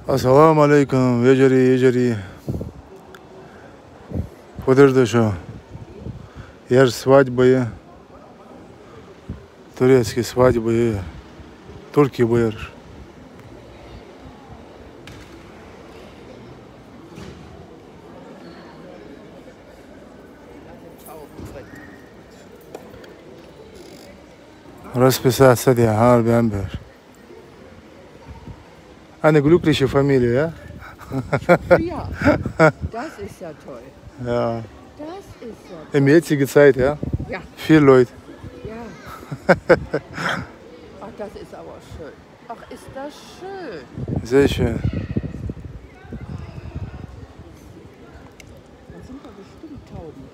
Assalamu alaikum, ежери. Подожди, что? Я же свадьбы, турецкие свадьбы, турки боярыш. Расписаться, ja, halb Amber. Eine glückliche Familie, ja? Ja, das ist ja toll. Ja. Das ist ja toll. Im jetzigen Zeit, ja? Ja. Viele Leute. Ja. Ach, das ist aber schön. Ach, ist das schön. Sehr schön. Da sind doch bestimmt Tauben.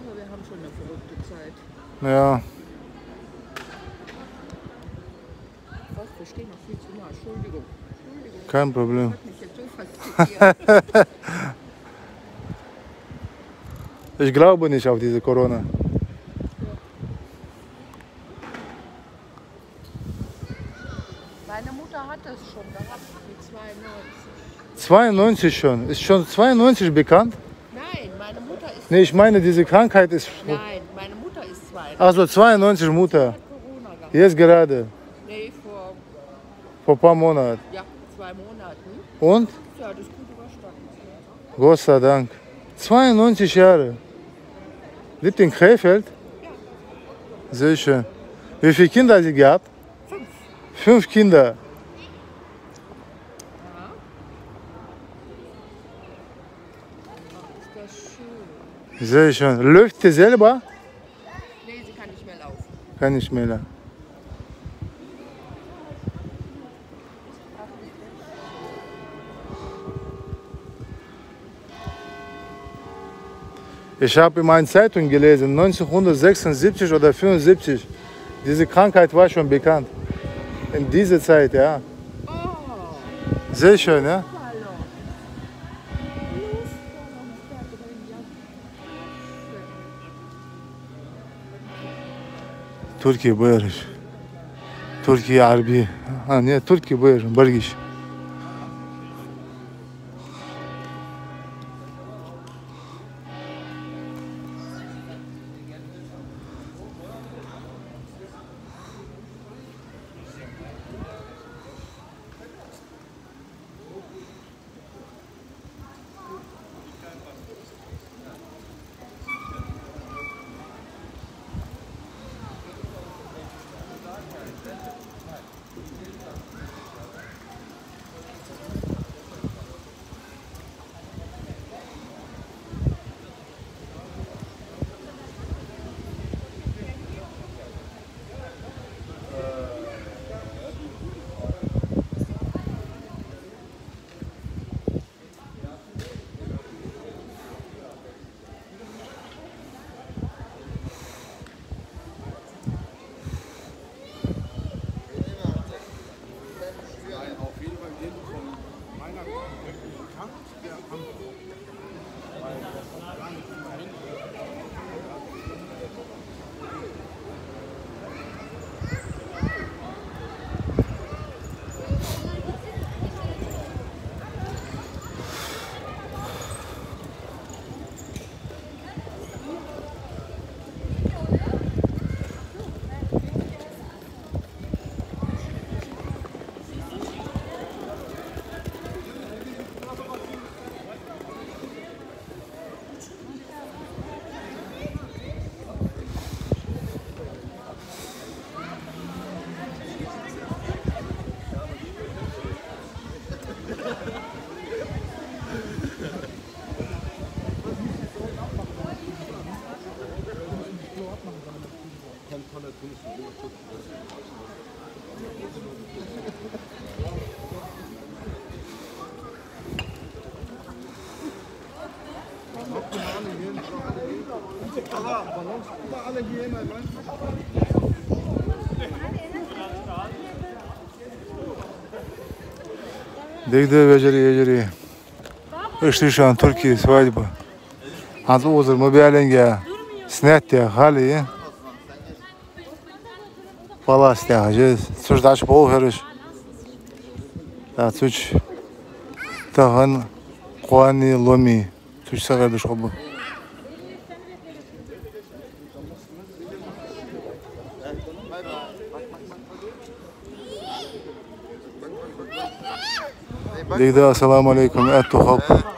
Aber wir haben schon eine verrückte Zeit. Ja. Was? Wir stehen noch viel zu nah. Entschuldigung. Entschuldigung. Kein Problem. Das hat mich jetzt so fasziniert. Ich glaube nicht auf diese Corona. Meine Mutter hat das schon gehabt mit 92. 92 schon. Ist schon 92 bekannt? Nein, meine Mutter ist. Nee, ich meine, diese Krankheit ist. Nein, meine Mutter ist 92. Also 92 Mutter. Hat Corona gehabt. Jetzt gerade. Nee, Vor ein paar Monaten. ja, 2 Monaten. Und? Ja, das ist gut überstanden. Gott sei Dank. 92 Jahre. Lebt in Krefeld? Sehr schön. Wie viele Kinder hat sie gehabt? 5. 5 Kinder. Ja. Ach, ist das schön. Sehr schön. Läuft sie selber? Nee, sie kann nicht mehr laufen. Kann nicht mehr. Ich habe in einer Zeitung gelesen, 1976 oder 75, diese Krankheit war schon bekannt. In dieser Zeit, ja. Oh, Sehr schön, ja. Ballon. Luftballon ist da drin. Ja, schön. Türkiye buyuruz. Türkiye Arbi. Ha ne? Türkiye buyurun. Bargiş. Дегде вечери. Пришли şu an Türkiye свадьба. Hazır uzun mu bir alenge. Snet ya hali. Palast ja, je coś dać połcherisz. Da coś tahan qani lomi. Coś sagardysz obu. Deydi assalamu alaikum. Ettu hop.